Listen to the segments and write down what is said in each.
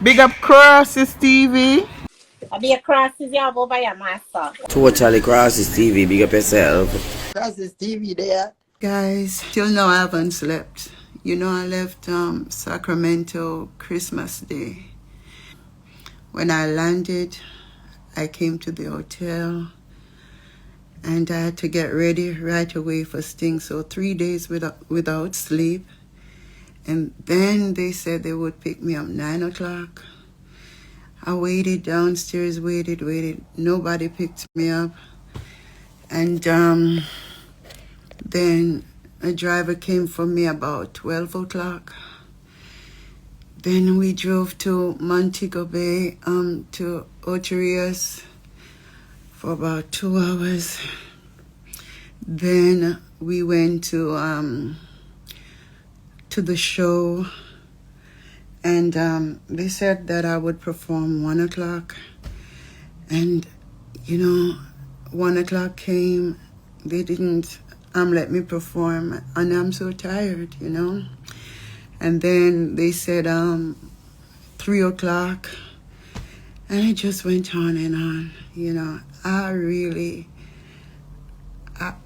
Big up Crosses TV. I be across the job over your master. Totally crosses TV. Big up yourself. Crosses TV there. Guys, till now I haven't slept. You know, I left Sacramento Christmas Day. When I landed, I came to the hotel and I had to get ready right away for Sting. So 3 days without sleep. And then they said they would pick me up 9 o'clock. I waited downstairs, waited. Nobody picked me up. And then a driver came for me about 12 o'clock. Then we drove to Montego Bay, to Oterias for about 2 hours. Then we went to the show, and they said that I would perform 1 o'clock. And, 1 o'clock came, they didn't let me perform, and I'm so tired, And then they said 3 o'clock, and it just went on and on,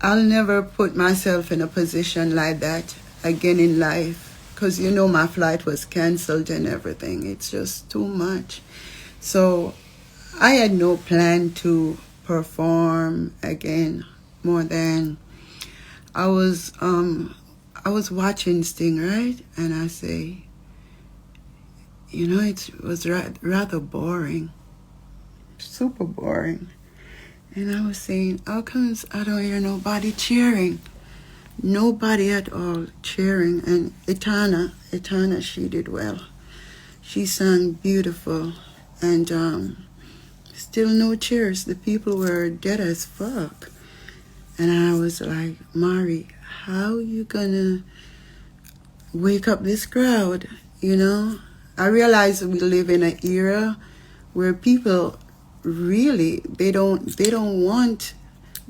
I'll never put myself in a position like that again in life, because my flight was canceled and everything. It's just too much. So I had no plan to perform again, more than I was watching Sting, right? And I say, it was rather boring, super boring. And I was saying, how comes I don't hear nobody cheering? Nobody at all cheering. And Etana, she did well. She sang beautiful. And still no cheers. The people were dead as fuck. And I was like, Amari, how you gonna wake up this crowd? I realize we live in an era where people really, they don't want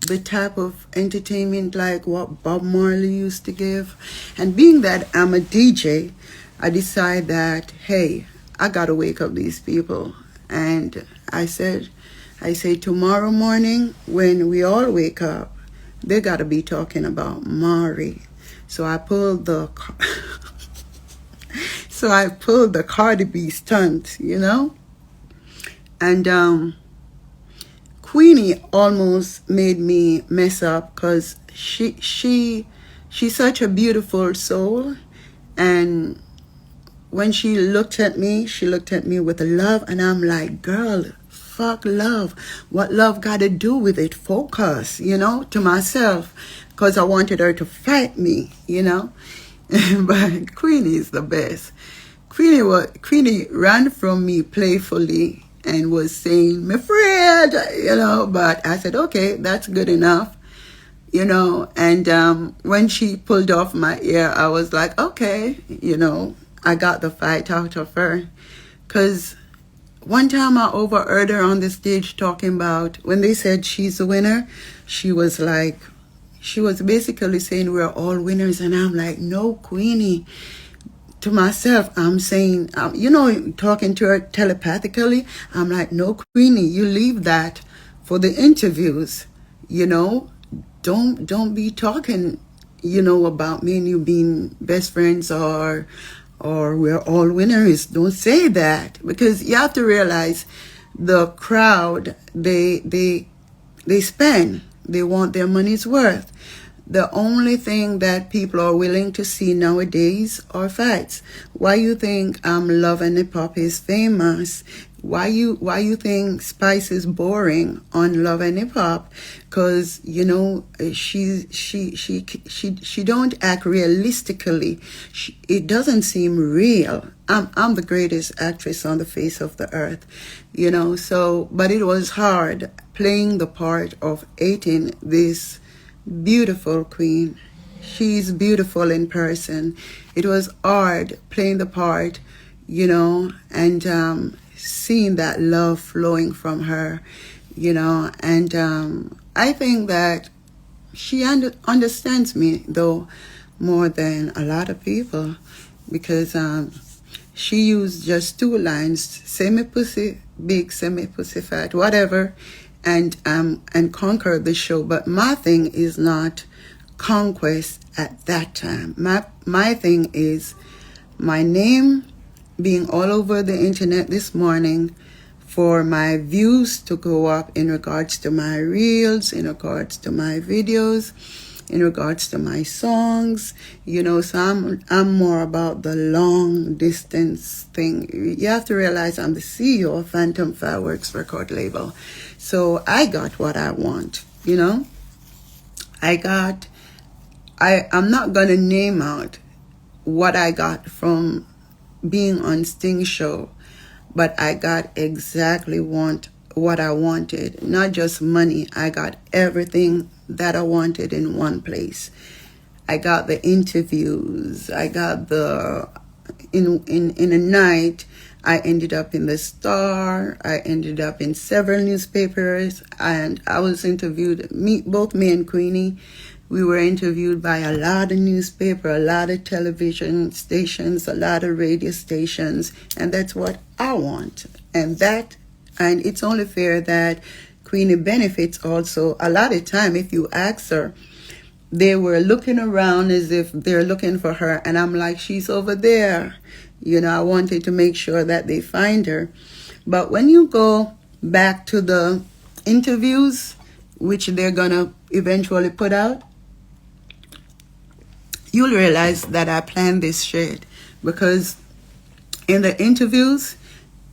the type of entertainment like what Bob Marley used to give. And being that I'm a DJ, I decide that, hey, I gotta wake up these people. And I say tomorrow morning when we all wake up, they gotta be talking about Mari. So I pulled the Cardi B stunt, And Queenie almost made me mess up, because she's such a beautiful soul, and when she looked at me with love, and I'm like, girl, fuck love. What love got to do with it? Focus, to myself, because I wanted her to fight me, But Queenie is the best. Queenie ran from me playfully and was saying, "Me afraid," but I said, okay, that's good enough, and when she pulled off my ear, I was like, okay, I got the fight out of her. Because one time I overheard her on the stage talking about, when they said she's a winner, she was basically saying we're all winners, and I'm like, no, Queenie. To myself, I'm saying, talking to her telepathically, I'm like, no, Queenie, you leave that for the interviews, Don't be talking, about me and you being best friends or we're all winners. Don't say that, because you have to realize the crowd, they spend, they want their money's worth. The only thing that people are willing to see nowadays are fights. Why you think Love and Hip Hop is famous? Why you think Spice is boring on Love and Hip Hop? Because she don't act realistically. It doesn't seem real. I'm the greatest actress on the face of the earth, So, but it was hard playing the part of hating this beautiful queen. She's beautiful in person. It was hard playing the part, and seeing that love flowing from her, and I think that she understands me, though, more than a lot of people, because she used just 2 lines, semi pussy big, semi pussy fat, whatever, and conquered the show. But my thing is not conquest at that time. My thing is my name being all over the internet this morning, for my views to go up in regards to my reels, in regards to my videos, in regards to my songs, so I'm more about the long distance thing. You have to realize I'm the CEO of Phantom Fireworks record label. So I got what I want, I'm not gonna name out what I got from being on Sting show, but I got exactly what I wanted. Not just money. I got everything that I wanted in one place. I got the interviews. I got in a night, I ended up in the Star. I ended up in several newspapers, and I was interviewed, both me and Queenie. We were interviewed by a lot of newspaper, a lot of television stations, a lot of radio stations, and that's what I want. And it's only fair that Queenie benefits also. A lot of time, if you ask her, they were looking around as if they're looking for her, and I'm like, she's over there. I wanted to make sure that they find her. But when you go back to the interviews, which they're gonna eventually put out, you'll realize that I planned this shit, because in the interviews,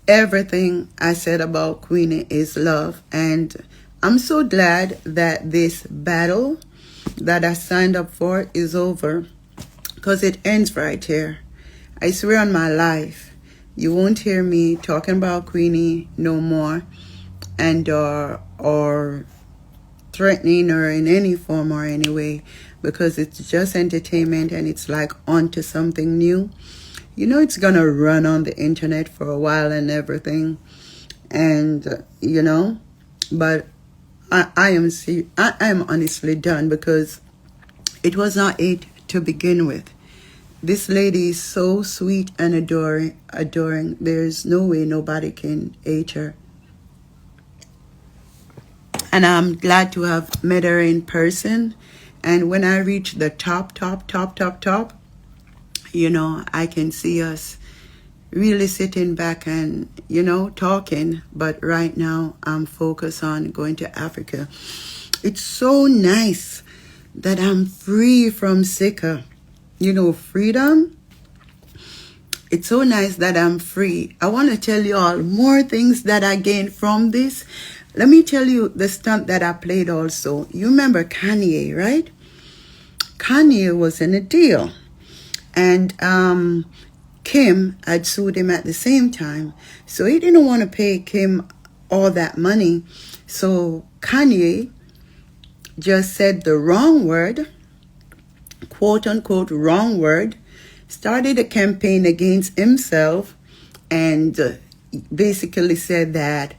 everything I said about Queenie is love. And I'm so glad that this battle that I signed up for is over, because it ends right here. I swear on my life, you won't hear me talking about Queenie no more, and or threatening her in any form or any way, because it's just entertainment and it's like on to something new. It's gonna run on the internet for a while and everything, and but I am honestly done, because it was not it to begin with. This lady is so sweet and adoring. There's no way nobody can hate her. And I'm glad to have met her in person. And when I reach the top, I can see us really sitting back and, talking. But right now, I'm focused on going to Africa. It's so nice that I'm free from Sika. Freedom. It's so nice that I'm free. I want to tell you all more things that I gained from this. Let me tell you the stunt that I played also. You remember Kanye, right? Kanye was in a deal. And Kim had sued him at the same time. So he didn't want to pay Kim all that money. So Kanye just said the wrong word, quote unquote wrong word, started a campaign against himself, and basically said that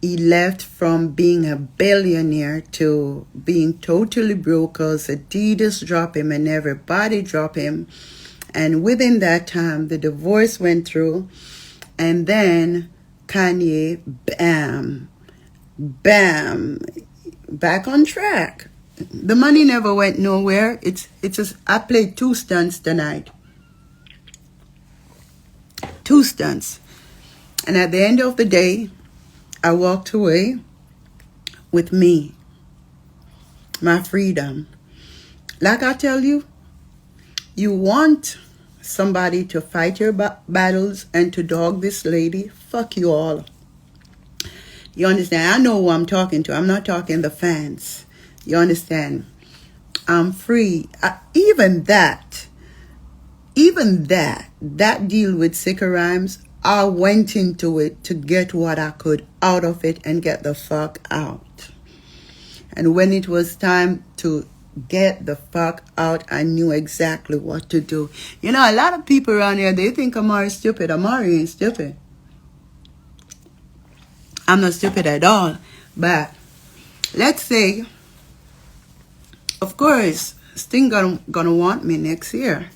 he left from being a billionaire to being totally broke, because Adidas dropped him and everybody dropped him. And within that time, the divorce went through, and then Kanye, bam, back on track. The money never went nowhere. It's just, I played 2 stunts tonight. 2 stunts. And at the end of the day, I walked away with me, my freedom. Like I tell you, you want somebody to fight your battles and to dog this lady, fuck you all. You understand? I know who I'm talking to. I'm not talking the fans. You understand? I'm free. Even that deal with Sicker Rhymes, I went into it to get what I could out of it and get the fuck out. And when it was time to get the fuck out, I knew exactly what to do. A lot of people around here, they think Amari is stupid. Amari ain't stupid. I'm not stupid at all. But let's say, of course, Sting gonna want me next year.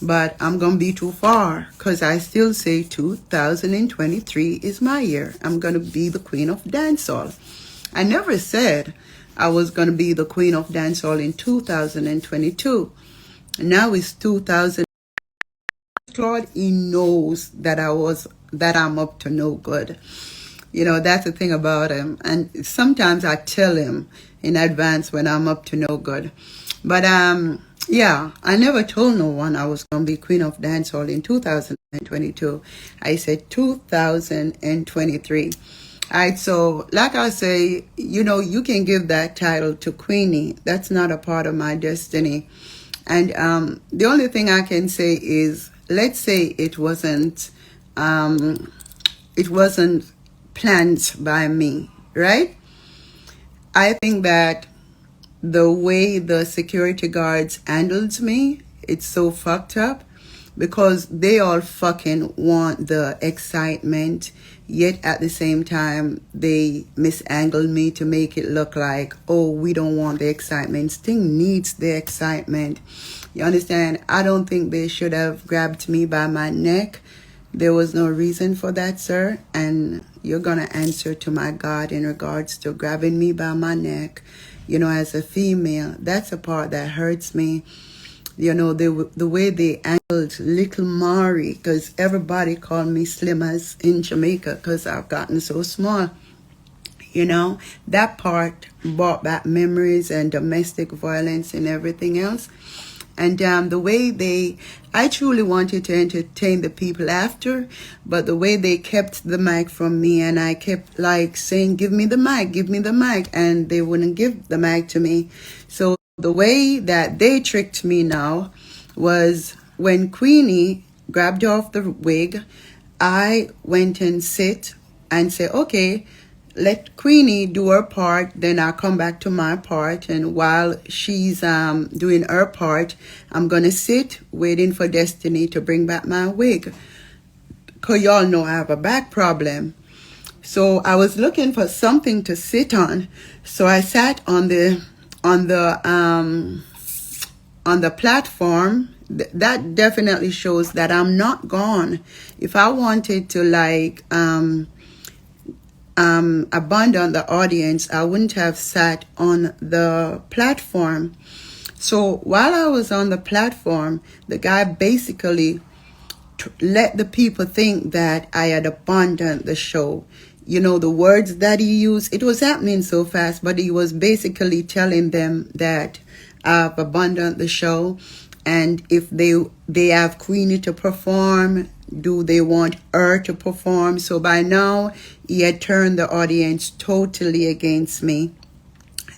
but I'm going to be too far because I still say 2023 is my year. I'm going to be the queen of dancehall. I never said I was going to be the queen of dancehall in 2022. Now it's 2000. Claude, he knows that I'm up to no good. You know, that's the thing about him. And sometimes I tell him in advance when I'm up to no good. But yeah, I never told no one I was going to be queen of dancehall in 2022. I said 2023. All right, so like I say, you know, you can give that title to Queenie. That's not a part of my destiny. And the only thing I can say is, let's say it wasn't planned by me, right? I think that the way the security guards handled me, it's so fucked up because they all fucking want the excitement, yet at the same time they misangled me to make it look like, oh, we don't want the excitement. Sting needs the excitement. You understand? I don't think they should have grabbed me by my neck. There was no reason for that, sir. And you're going to answer to my God in regards to grabbing me by my neck. You know, as a female, that's a part that hurts me. You know, the way they angled little Amari, because everybody called me Slimmers in Jamaica because I've gotten so small. You know, that part brought back memories and domestic violence and everything else. And the way I truly wanted to entertain the people after, but the way they kept the mic from me, and I kept like saying, give me the mic, and they wouldn't give the mic to me. So the way that they tricked me now was when Queenie grabbed off the wig, I went and sit and say, okay, let Queenie do her part, then I'll come back to my part. And while she's doing her part, I'm going to sit waiting for Destiny to bring back my wig. Because y'all know I have a back problem. So I was looking for something to sit on. So I sat on the platform. That definitely shows that I'm not gone. If I wanted to like abandon the audience, I wouldn't have sat on the platform. So while I was on the platform, the guy basically let the people think that I had abandoned the show. You know, the words that he used, it was happening so fast, but he was basically telling them that I've abandoned the show, and if they have Queenie to perform, do they want her to perform? So by now, he had turned the audience totally against me.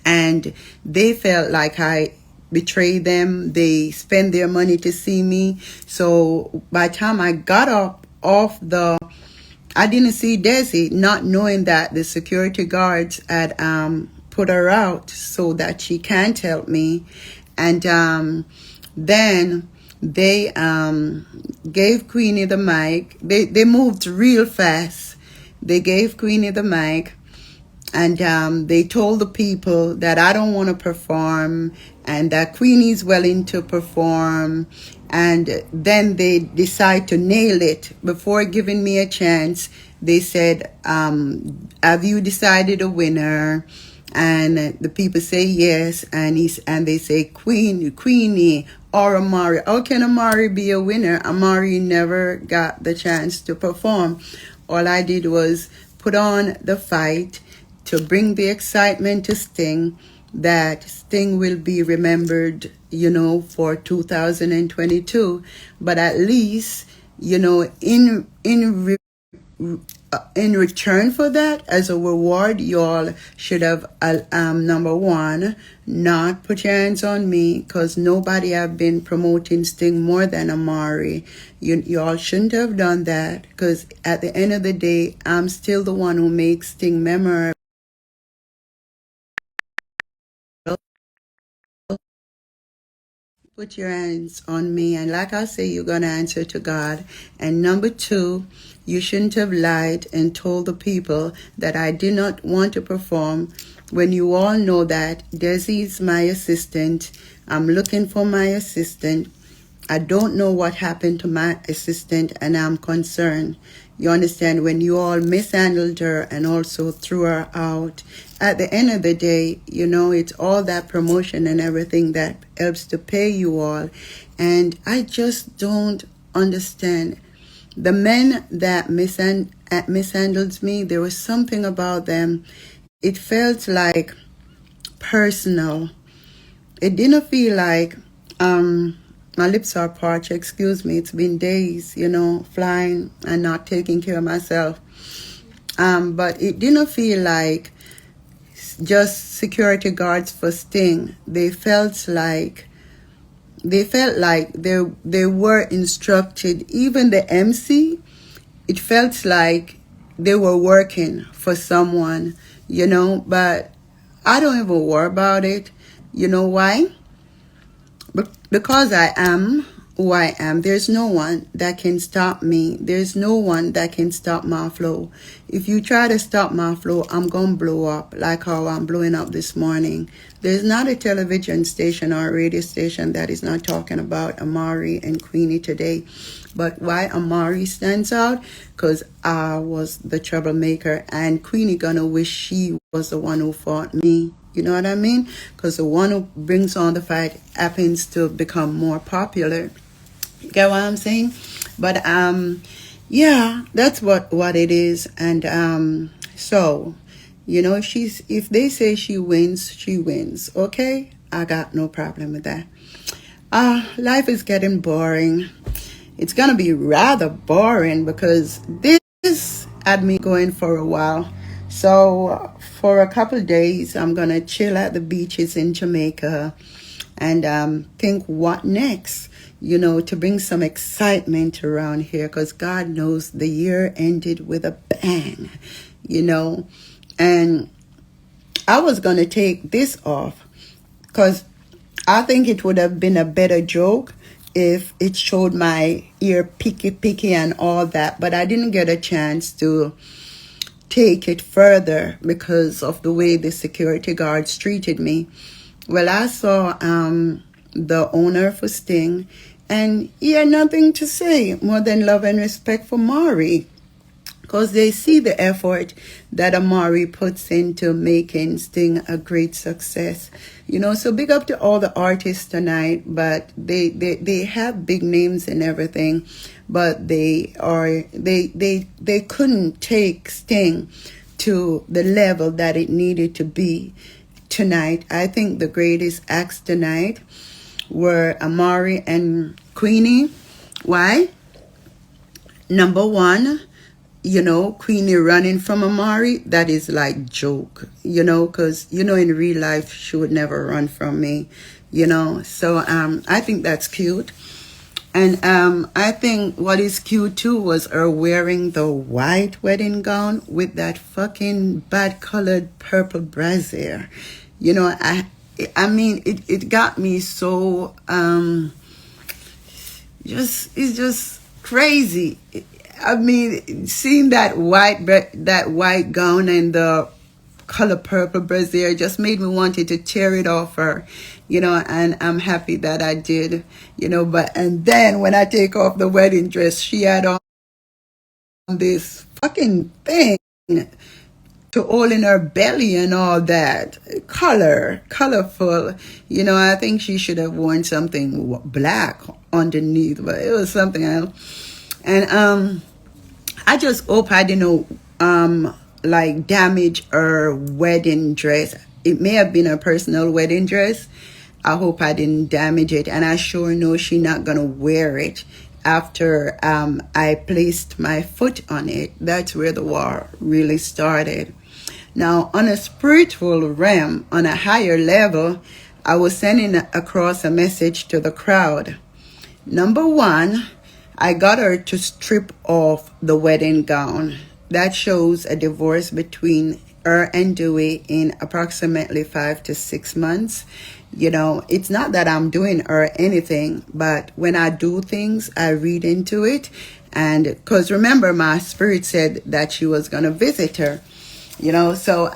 And they felt like I betrayed them. They spent their money to see me. So by the time I got up off I didn't see Desi, not knowing that the security guards had put her out so that she can't help me. And then they gave Queenie the mic. They moved real fast. They gave Queenie the mic, and they told the people that I don't want to perform and that Queenie's willing to perform. And then they decide to nail it. Before giving me a chance, they said, have you decided a winner? And the people say yes, and they say Queenie or Amari. How can Amari be a winner? Amari never got the chance to perform. All I did was put on the fight to bring the excitement to Sting, that Sting will be remembered, you know, for 2022. But at least, you know, in return for that, as a reward, y'all should have, number one, not put your hands on me, because nobody have been promoting Sting more than Amari. Y'all shouldn't have done that, because at the end of the day, I'm still the one who makes Sting memorable. Put your hands on me, and like I say, you're going to answer to God. And number two, you shouldn't have lied and told the people that I did not want to perform when you all know that Desi is my assistant. I'm looking for my assistant, I don't know what happened to my assistant, and I'm concerned. You understand, when you all mishandled her and also threw her out. At the end of the day, it's all that promotion and everything that helps to pay you all. And I just don't understand. The men that mishandled me, there was something about them. It felt like personal. It didn't feel like, my lips are parched, excuse me. It's been days, flying and not taking care of myself. But it didn't feel like just security guards for Sting. They felt like they were instructed. Even the MC, it felt like they were working for someone, but I don't even worry about it. You know why? Because I am who I am. There's no one that can stop me. There's no one that can stop my flow. If you try to stop my flow, I'm going to blow up like how I'm blowing up this morning. There's not a television station or a radio station that is not talking about Amari and Queenie today. But why Amari stands out? Because I was the troublemaker, and Queenie gonna wish she was the one who fought me. You know what I mean? Because the one who brings on the fight happens to become more popular. You get what I'm saying? But yeah, that's what it is. And so, if they say she wins, she wins. Okay? I got no problem with that. Life is getting boring. It's gonna be rather boring because this had me going for a while. So for a couple of days, I'm gonna chill at the beaches in Jamaica and think what next, to bring some excitement around here, because God knows the year ended with a bang, and I was gonna take this off because I think it would have been a better joke if it showed my ear picky and all that, but I didn't get a chance to take it further because of the way the security guards treated me. Well, I saw the owner for Sting, and he had nothing to say more than love and respect for Amari, because they see the effort that Amari puts into making Sting a great success. So big up to all the artists tonight, but they have big names and everything, but they couldn't take Sting to the level that it needed to be tonight. I think the greatest acts tonight were Amari and Queenie. Why? Number one, Queenie running from Amari, that is like joke, because, in real life, she would never run from me, So I think that's cute. And I think what is cute too was her wearing the white wedding gown with that fucking bad colored purple brassiere. I mean, it got me so, it's just crazy. I mean, seeing that white gown and the color purple brassiere just made me wanted to tear it off her, and I'm happy that I did, and then when I take off the wedding dress, she had on this fucking thing to all in her belly and all that. Colorful. I think she should have worn something black underneath, but it was something else. And I just hope I didn't damage her wedding dress. It may have been a personal wedding dress. I hope I didn't damage it, and I sure know she's not gonna wear it after I placed my foot on it. That's where the war really started. Now, on a spiritual realm, on a higher level, I was sending across a message to the crowd. Number one, I got her to strip off the wedding gown. That shows a divorce between her and Dewey in approximately 5 to 6 months. It's not that I'm doing her anything, but when I do things, I read into it. And because remember, my spirit said that she was going to visit her. So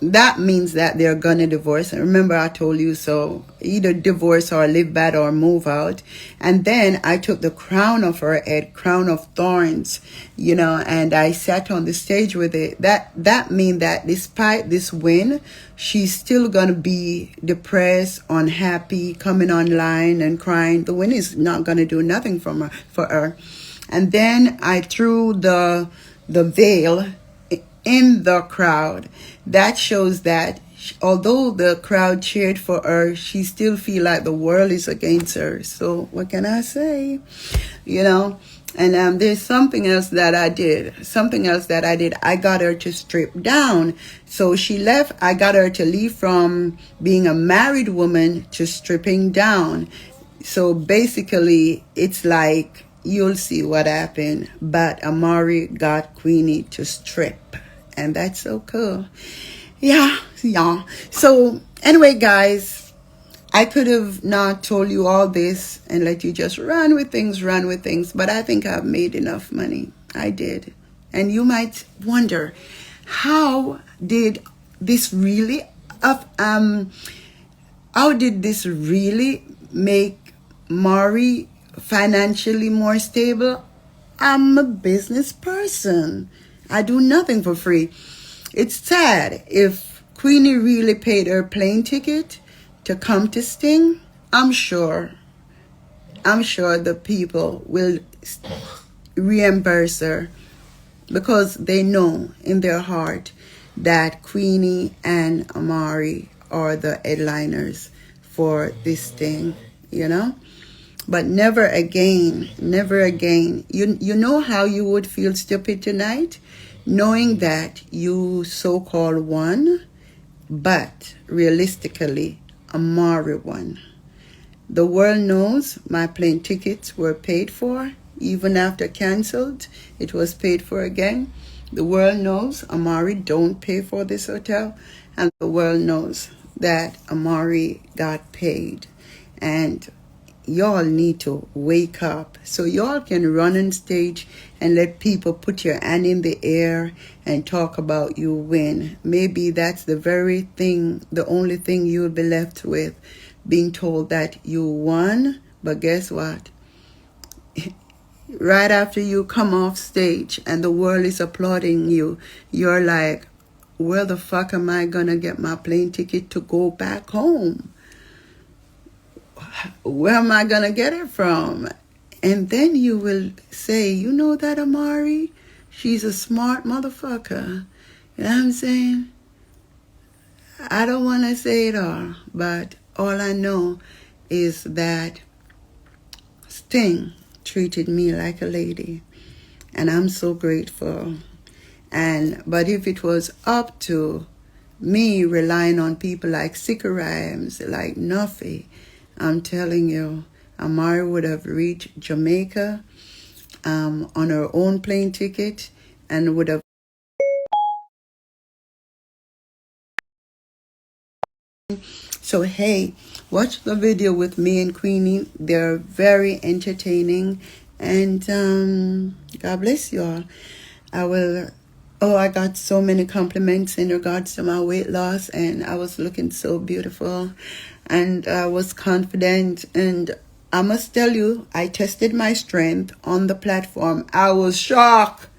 that means that they're gonna divorce. And remember, I told you, so either divorce or live bad or move out. And then I took the crown of her head, crown of thorns, and I sat on the stage with it. That means that despite this win, she's still gonna be depressed, unhappy, coming online and crying. The win is not gonna do nothing for her. And then I threw the veil in the crowd. That shows that although the crowd cheered for her, she still feel like the world is against her. So what can I say? And there's something else that I did. I got her to strip down. So she left. I got her to leave from being a married woman to stripping down. So basically, it's like, you'll see what happened. But Amari got Queenie to strip. And that's so cool. Yeah. So anyway, guys, I could have not told you all this and let you just run with things. But I think I've made enough money. I did. And you might wonder, how did this really make Mari financially more stable? I'm a business person. I do nothing for free. It's sad. If Queenie really paid her plane ticket to come to Sting, I'm sure the people will reimburse her, because they know in their heart that Queenie and Amari are the headliners for this thing, But never again. You know how you would feel stupid tonight? Knowing that you so-called won, but realistically, Amari won. The world knows my plane tickets were paid for. Even after canceled, it was paid for again. The world knows Amari don't pay for this hotel. And the world knows that Amari got paid. And y'all need to wake up so y'all can run on stage and let people put your hand in the air and talk about you win. Maybe that's the only thing you'll be left with, being told that you won. But guess what? Right after you come off stage and the world is applauding you, you're like, where the fuck am I gonna get my plane ticket to go back home? Where am I going to get it from? And then you will say, you know that Amari? She's a smart motherfucker. You know what I'm saying? I don't want to say it all, but all I know is that Sting treated me like a lady. And I'm so grateful. But if it was up to me relying on people like Sicker Rhymes, like Nuffy, I'm telling you, Amari would have reached Jamaica on her own plane ticket and would have. So, hey, watch the video with me and Queenie. They're very entertaining. And God bless you all. I got so many compliments in regards to my weight loss, and I was looking so beautiful, and I was confident. And I must tell you, I tested my strength on the platform. I was shocked.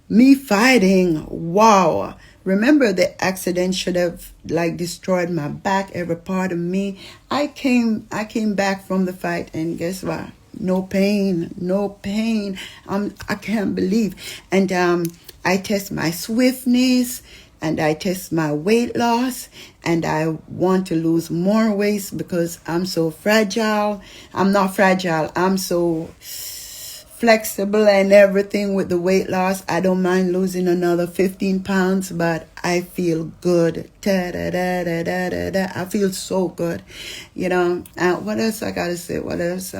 Me fighting, wow. Remember, the accident should have destroyed my back, every part of me. I came back from the fight, and guess what? No pain. I can't believe. And I test my swiftness, and I test my weight loss, and I want to lose more weight because I'm so fragile. I'm not fragile. I'm so flexible and everything with the weight loss. I don't mind losing another 15 pounds, but I feel good. I feel so good. What else I gotta say? What else?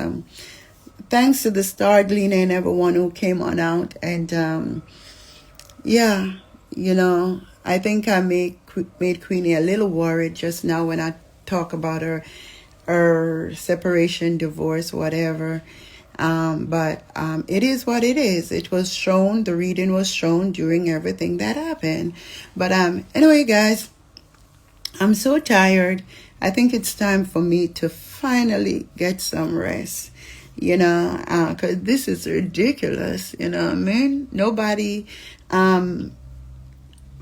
Thanks to the Star Gleaner and everyone who came on out. And I think I made Queenie a little worried just now when I talk about her separation, divorce, whatever. But it is what it is. It was shown, the reading was shown during everything that happened. But anyway, guys, I'm so tired. I think it's time for me to finally get some rest. You know, because this is ridiculous. You know what I mean? Nobody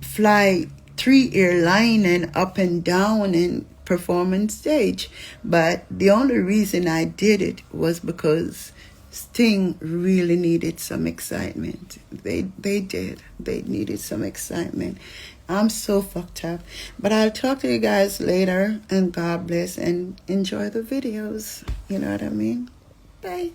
fly 3 airline and up and down and perform on stage. But the only reason I did it was because Sting really needed some excitement. They did. They needed some excitement. I'm so fucked up. But I'll talk to you guys later, and God bless, and enjoy the videos. You know what I mean? Bye.